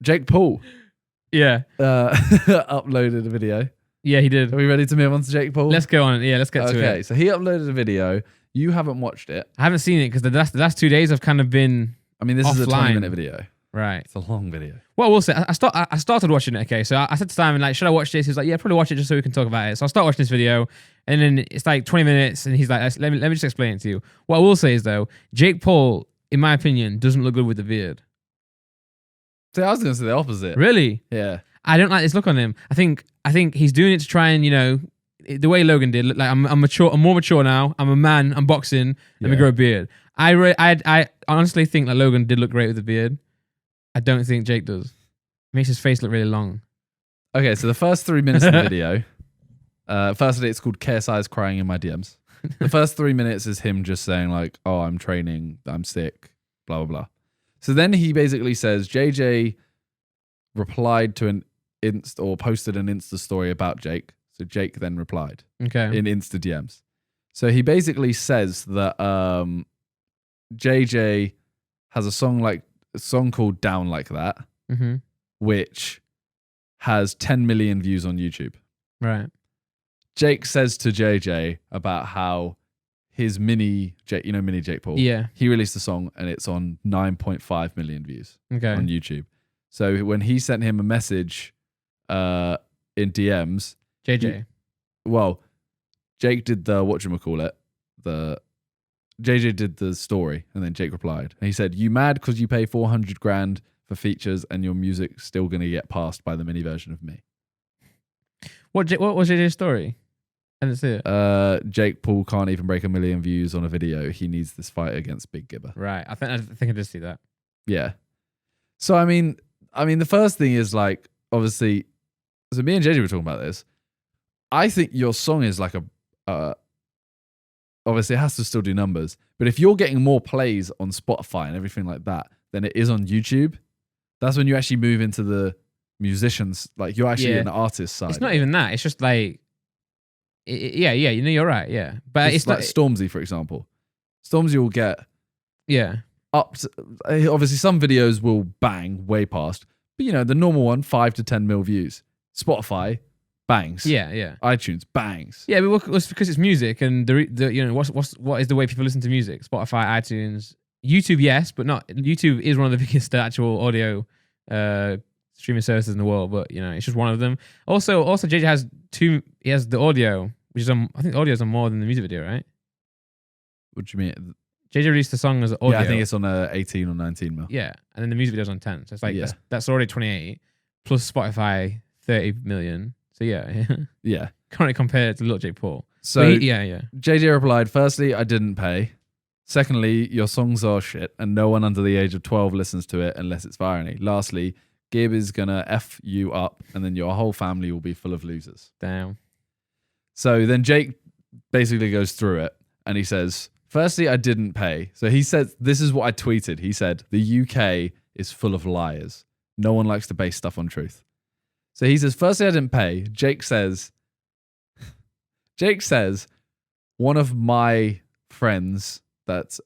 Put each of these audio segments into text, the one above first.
Jake Paul Yeah. uploaded a video. Yeah, he did. Are we ready to move on to Jake Paul? Let's go on. Yeah, let's get to it. Okay, so he uploaded a video. You haven't watched it. I haven't seen it because the last 2 days I've kind of been I mean, this is a offline. 20-minute video. Right. It's a long video. Well, we'll say I started watching it. Okay, so I said to Simon, like, should I watch this? He was like, yeah, probably watch it just so we can talk about it. So I start watching this video, and then it's like 20 minutes, and he's like, let me just explain it to you. What I will say is though, Jake Paul, in my opinion, doesn't look good with the beard. See, I was going to say the opposite. Really? Yeah. I don't like this look on him. I think he's doing it to try and, you know, the way Logan did. Look like I'm mature. I'm more mature now. I'm a man. I'm boxing. Let me grow a beard. I honestly think that Logan did look great with the beard. I don't think Jake does. Makes his face look really long. Okay, so the first 3 minutes of the video, firstly, it's called KSI's Crying in My DMs. The first 3 minutes is him just saying like, oh, I'm training, I'm sick, blah, blah, blah. So then he basically says, JJ replied to an or posted an Insta story about Jake. So Jake then replied in Insta DMs. So he basically says that JJ has a song called Down Like That, which has 10 million views on YouTube. Right. Jake says to JJ about how his mini Jake Paul. Yeah. He released a song and it's on 9.5 million views on YouTube. So when he sent him a message in DMs, JJ. Jake did the whatchamacallit, JJ did the story and then Jake replied. And he said, you mad because you pay 400 grand for features and your music's still going to get passed by the mini version of me. What was JJ's story? I didn't see it. Jake Paul can't even break 1 million views on a video. He needs this fight against Big Gibber. Right. I think I did see that. Yeah. So I mean, the first thing is like, obviously, so me and JJ were talking about this. I think your song is like obviously it has to still do numbers, but if you're getting more plays on Spotify and everything like that than it is on YouTube, that's when you actually move into the musicians, like you're actually an artist side. It's not even that. It's just like, yeah, you know, you're right, yeah. But it's like Stormzy, for example. Stormzy will get up to, obviously some videos will bang way past, but you know, the normal one, 5 to 10 mil views. Spotify bangs. Yeah. iTunes bangs. Yeah, but it's because it's music, and the you know what is the way people listen to music? Spotify, iTunes, YouTube, yes, but not YouTube is one of the biggest actual audio streaming services in the world. But you know, it's just one of them. Also, JJ has he has the audio, which is I think the audio is on more than the music video, right? What do you mean? JJ released the song as audio. Yeah, I think it's on 18 or 19 mil. Yeah, and then the music video's on 10. So it's like that's already 28 plus Spotify 30 million. So yeah. Can't really compare it to Little Jake Paul. So JJ replied, firstly, I didn't pay. Secondly, your songs are shit and no one under the age of 12 listens to it unless it's for irony. Lastly, Gib is gonna F you up and then your whole family will be full of losers. Damn. So then Jake basically goes through it and he says, firstly, I didn't pay. So he said, this is what I tweeted. He said, the UK is full of liars. No one likes to base stuff on truth. So he says, firstly, I didn't pay. Jake says, one of my friends that's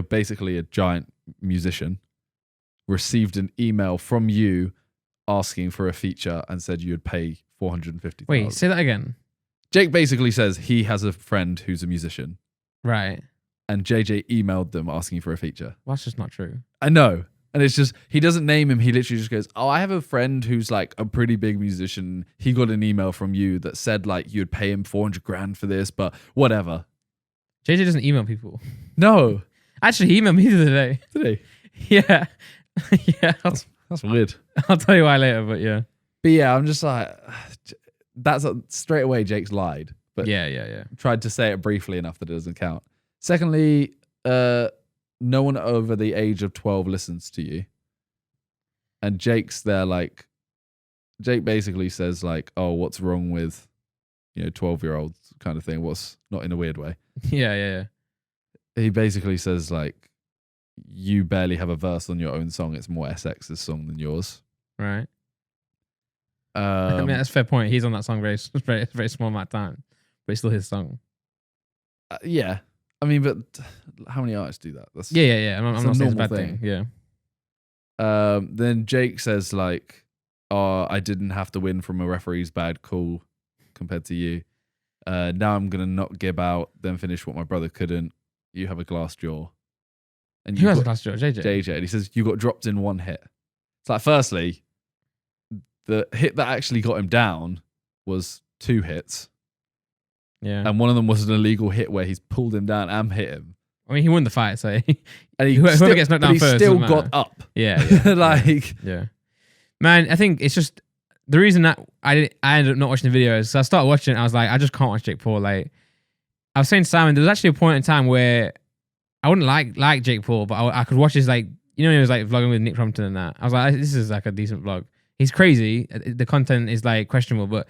basically a giant musician received an email from you asking for a feature and said you would pay $450,000. Wait, say that again. Jake basically says he has a friend who's a musician. Right. And JJ emailed them asking for a feature. Well, that's just not true. I know. And it's just, he doesn't name him. He literally just goes, oh, I have a friend who's like a pretty big musician. He got an email from you that said like you'd pay him 400 grand for this, but whatever. JJ doesn't email people. No. Actually, he emailed me the other day. Did he? Yeah. Yeah. That's weird. I'll tell you why later, but yeah. But yeah, I'm just like, that's straight away Jake's lied. But yeah. Tried to say it briefly enough that it doesn't count. Secondly, no one over the age of 12 listens to you. And Jake's there like, Jake basically says like, oh, what's wrong with, 12-year-olds kind of thing. What's not in a weird way. Yeah. He basically says like, you barely have a verse on your own song. It's more SX's song than yours. Right. I mean, that's a fair point. He's on that song very small amount of time, but it's still his song. Yeah. I mean, but how many artists do that? That's yeah. I'm not saying it's a bad thing. Yeah. Then Jake says like, "Oh, I didn't have to win from a referee's bad call compared to you. Now I'm gonna not gib out, then finish what my brother couldn't. You have a glass jaw." And Who has a glass jaw? JJ. JJ, and he says you got dropped in one hit. It's like, firstly, the hit that actually got him down was 2 hits, Yeah. and one of them was an illegal hit where he's pulled him down and hit him. I mean, he won the fight, so And whoever gets knocked down he first still doesn't matter. got up. Yeah. Like, Yeah. Man, I think it's just the reason that I ended up not watching the videos. So I started watching it, I was like, I just can't watch Jake Paul. Like, I was saying to Simon, there was actually a point in time where I wouldn't like Jake Paul, but I could watch his, like, you know, he was like vlogging with Nick Crompton and that. I was like, this is like a decent vlog. He's crazy. The content is like questionable, but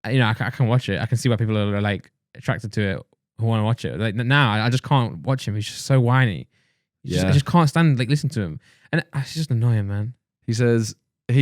you know, I can watch it. I can see why people are like attracted to it, who want to watch it. Like now, I just can't watch him. He's just so whiny. I just can't stand like listen to him, and it's just annoying, man. he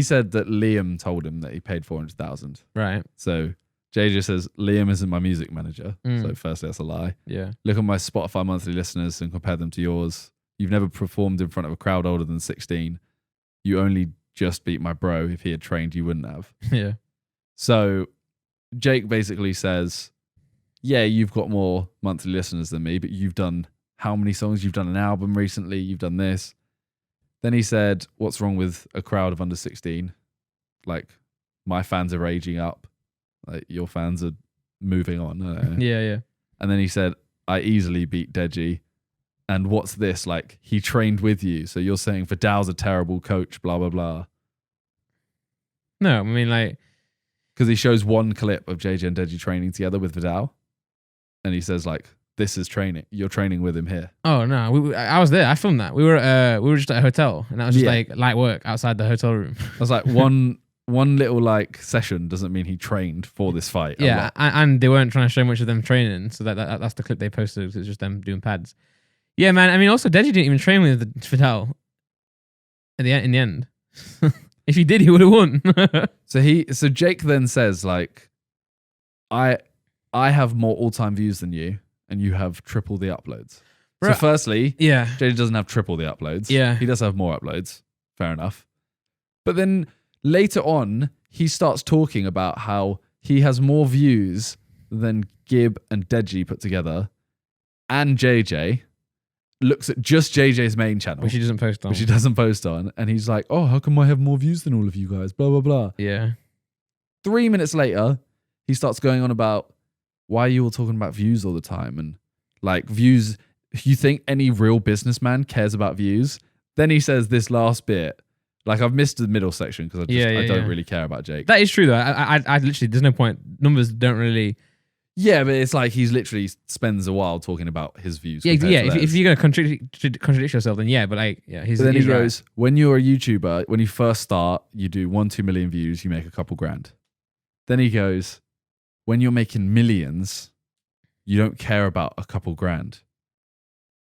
said that Liam told him that he paid 400,000. Right? So JJ says Liam isn't my music manager. So firstly, that's a lie. Yeah. Look at my Spotify monthly listeners and compare them to yours. You've never performed in front of a crowd older than 16. You only just beat my bro. If he had trained, you wouldn't have. Yeah. So Jake basically says, yeah, you've got more monthly listeners than me, but you've done how many songs? You've done an album recently. You've done this. Then he said, what's wrong with a crowd of under 16? Like, my fans are aging up. Like, your fans are moving on. I don't know. Yeah. And then he said, I easily beat Deji. And what's this? Like, he trained with you. So you're saying Vidal's a terrible coach, blah, blah, blah. No, I mean, like, Because he shows one clip of JJ and Deji training together with Vidal. And he says, like, this is training. You're training with him here. oh no, I was there. I filmed that. We were just at a hotel, and that was just like light work outside the hotel room. I was like, one little like session doesn't mean he trained for this fight. Yeah, and they weren't trying to show much of them training, so that's the clip they posted. It's just them doing pads. Yeah, man. I mean, also Deji didn't even train with Vidal in the end. If he did, he would have won. So Jake then says, like, I have more all-time views than you, and you have triple the uploads. Bro, so firstly, yeah, JJ doesn't have triple the uploads. Yeah. He does have more uploads. Fair enough. But then later on, he starts talking about how he has more views than Gib and Deji put together, and JJ. Looks at just JJ's main channel, which he doesn't post on. Which he doesn't post on. And he's like, oh, how come I have more views than all of you guys? Blah, blah, blah. Yeah. 3 minutes later, he starts going on about why are you all talking about views all the time? And like views, you think any real businessman cares about views? Then he says this last bit. Like I've missed the middle section because I don't really care about Jake. That is true though. I literally, there's no point. Numbers don't really... Yeah, but it's like he's literally spends a while talking about his views. Yeah. If you're gonna contradict yourself, then yeah. But like, yeah, But then he goes, when you're a YouTuber, when you first start, you do 1-2 million views, you make a couple grand. Then he goes, when you're making millions, you don't care about a couple grand.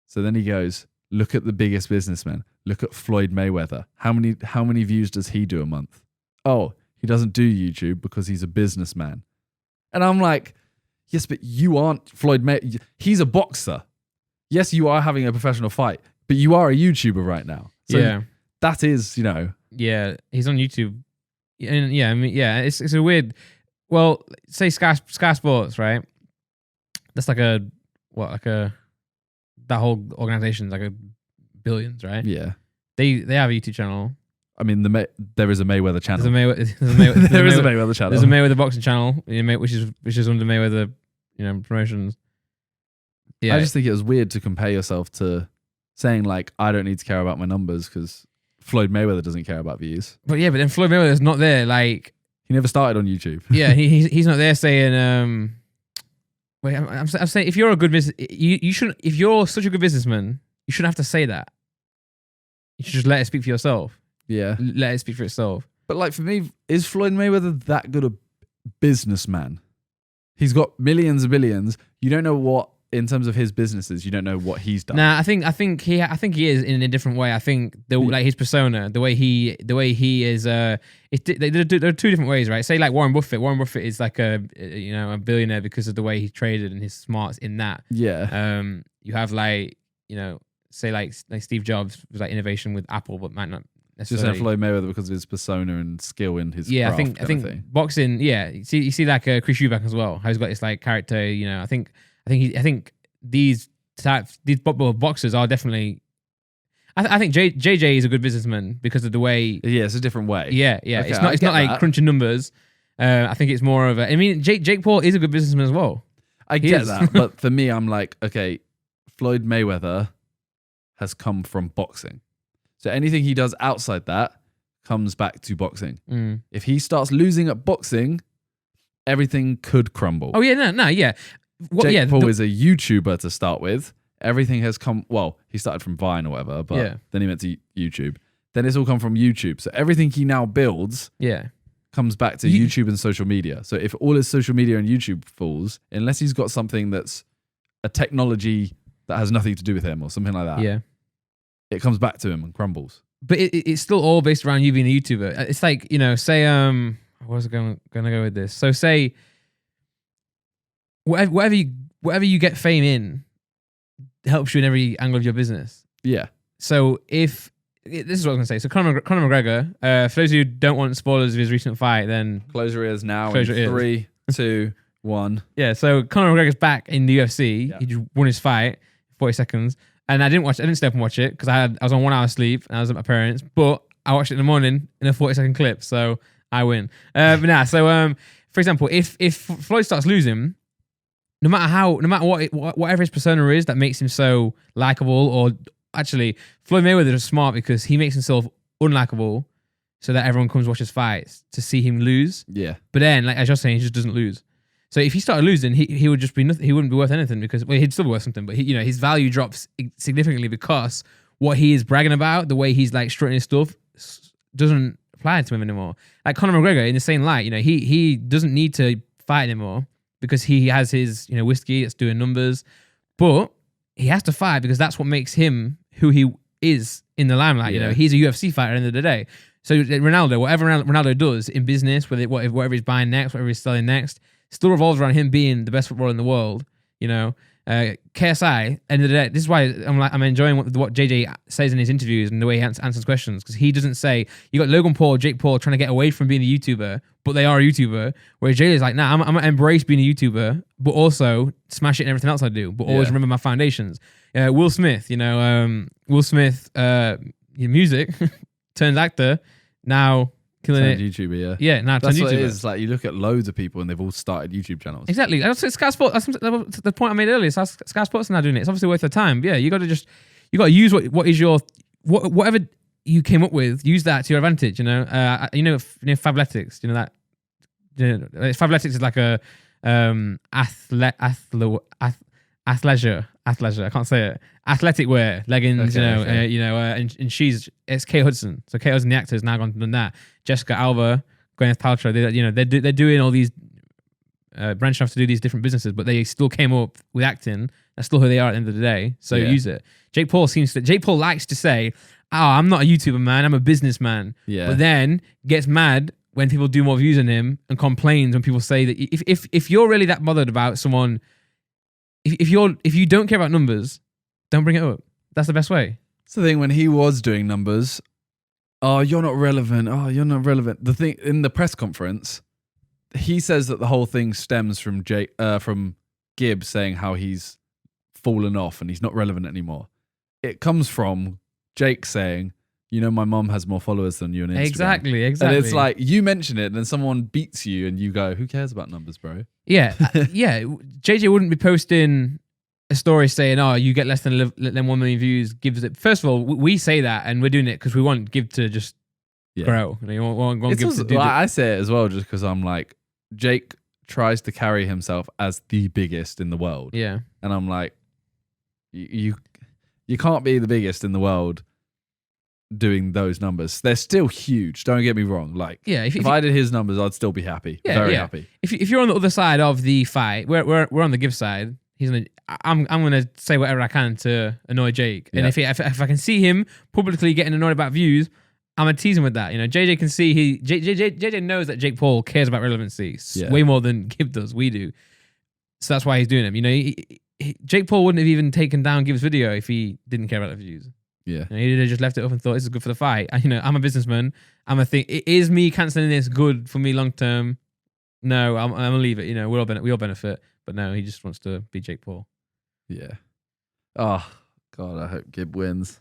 So then he goes, look at the biggest businessman. Look at Floyd Mayweather. How many views does he do a month? Oh, he doesn't do YouTube because he's a businessman. And I'm like, yes, but you aren't Floyd Mayweather. He's a boxer. Yes, you are having a professional fight, but you are a YouTuber right now. So yeah, that is, you know. Yeah, he's on YouTube. And yeah, I mean, yeah, it's a weird. Well, say Sky Sports, right? That's like that whole organization's like a billions, right? Yeah. They have a YouTube channel. I mean, there is a Mayweather channel. There is a Mayweather channel. There's a Mayweather boxing channel, which is under Mayweather, promotions. Yeah, I just think it was weird to compare yourself to saying like I don't need to care about my numbers because Floyd Mayweather doesn't care about views. But then Floyd Mayweather's not there. Like he never started on YouTube. Yeah, he's not there saying. Wait, I'm saying if you're a good business, you shouldn't. If you're such a good businessman, you shouldn't have to say that. You should just let it speak for yourself. Yeah. Let it speak for itself. But like for me, is Floyd Mayweather that good a businessman? He's got millions of billions. You don't know what, in terms of his businesses, you don't know what he's done. Nah, I think he is in a different way. I think like his persona, the way he is. There are two different ways, right? Say like Warren Buffett. Warren Buffett is like a billionaire because of the way he traded and his smarts in that. Yeah. You have like say like Steve Jobs was like innovation with Apple, but might not Just saying Floyd Mayweather because of his persona and skill in his yeah. craft I think boxing. Yeah, you see like Chris Eubank as well. How he's got this like character. You know, I think these boxers are definitely. I think JJ is a good businessman because of the way. Yeah, it's a different way. Yeah. Okay, It's not like crunching numbers. I think it's more of a. I mean, Jake Paul is a good businessman as well. I get that, but for me, I'm like, okay, Floyd Mayweather has come from boxing, so anything he does outside that comes back to boxing. If he starts losing at boxing, everything could crumble. Oh yeah, no, yeah. Jake Paul is a YouTuber to start with. Everything has come. Well, he started from Vine or whatever, but then he went to YouTube. Then it's all come from YouTube. So everything he now builds, comes back to YouTube and social media. So if all his social media and YouTube falls, unless he's got something that's a technology that has nothing to do with him or something like that, it comes back to him and crumbles. But it's still all based around you being a YouTuber. It's like, you know, say what was I gonna go with this? So say whatever you get fame in helps you in every angle of your business. Yeah. So this is what I was going to say. So Conor McGregor, for those who don't want spoilers of his recent fight, then close your ears now. In 3, 2, 1. Yeah. So Conor McGregor's back in the UFC. Yeah. He just won his fight, 40 seconds, and I didn't stay up and watch it because I was on 1 hour sleep and I was at my parents. But I watched it in the morning in a 40-second clip, so I win. But nah. So for example, if Floyd starts losing, no matter whatever his persona is that makes him so likable, or actually Floyd Mayweather is smart because he makes himself unlikable so that everyone comes watch his fights to see him lose. Yeah. But then, like as you're saying, he just doesn't lose. So if he started losing, he would just be nothing. He wouldn't be worth anything because he'd still be worth something, but his value drops significantly because what he is bragging about, the way he's like strutting his stuff, doesn't apply to him anymore. Like Conor McGregor, in the same light, he doesn't need to fight anymore because he has his whiskey that's doing numbers, but he has to fight because that's what makes him who he is in the limelight. Yeah. He's a UFC fighter at the end of the day. So Ronaldo, whatever Ronaldo does in business, whatever he's buying next, whatever he's selling next, still revolves around him being the best footballer in the world. KSI, end of the day, this is why I'm enjoying what JJ says in his interviews and the way he answers questions, because he doesn't say, you got Logan Paul, Jake Paul trying to get away from being a YouTuber, but they are a YouTuber, whereas JJ is like, nah, I'm going to embrace being a YouTuber, but also smash it in everything else I do, but always remember my foundations. Will Smith, music, turns actor, now killing it. YouTuber, yeah. Now that's YouTuber. what it is. Like you look at loads of people and they've all started YouTube channels. Exactly. That's Sky Sports. That's the point I made earlier. Sky Sports are now doing it. It's obviously worth their time. Yeah, you got to use what is your whatever you came up with. Use that to your advantage. Fabletics. Fabletics is like a athleisure. I can't say it. Athletic wear, leggings, okay. And it's Kate Hudson. So Kate Hudson, the actor, has now gone and done that. Jessica Alba, Gwyneth Paltrow, they're doing all these branching off to do these different businesses, but they still came up with acting. That's still who they are at the end of the day. So use it. Jake Paul likes to say, "Oh, I'm not a YouTuber, man. I'm a businessman." Yeah. But then gets mad when people do more views than him and complains when people say that if you're really that bothered about someone. If you don't care about numbers, don't bring it up. That's the best way. It's the thing when he was doing numbers. Oh, you're not relevant. Oh, you're not relevant. The thing in the press conference, he says that the whole thing stems from from Gibbs saying how he's fallen off and he's not relevant anymore. It comes from Jake saying, my mom has more followers than you on Instagram. Exactly. And it's like, you mention it and then someone beats you and you go, who cares about numbers, bro? Yeah. JJ wouldn't be posting a story saying, oh, you get less than 1 million views. Gives it. First of all, we say that and we're doing it because we want Gibb to just grow. You want Gibb to do I say it as well just because I'm like, Jake tries to carry himself as the biggest in the world. Yeah. And I'm like, you can't be the biggest in the world doing those numbers. They're still huge, don't get me wrong. Like, if I did his numbers, I'd still be happy. Very happy. If you're on the other side of the fight, we're on the Gibb side. I'm gonna say whatever I can to annoy Jake. And if I can see him publicly getting annoyed about views, I'm gonna tease him with that. JJ can see JJ knows that Jake Paul cares about relevancy way more than Gibb does. We do. So that's why he's doing them. Jake Paul wouldn't have even taken down Gibbs' video if he didn't care about the views. Yeah. You know, he'd have just left it up and thought this is good for the fight. And, you know, I'm a businessman. Is me cancelling this good for me long term? No, I'm gonna leave it. You know, we all benefit. But no, he just wants to be Jake Paul. Yeah. Oh God, I hope Gib wins.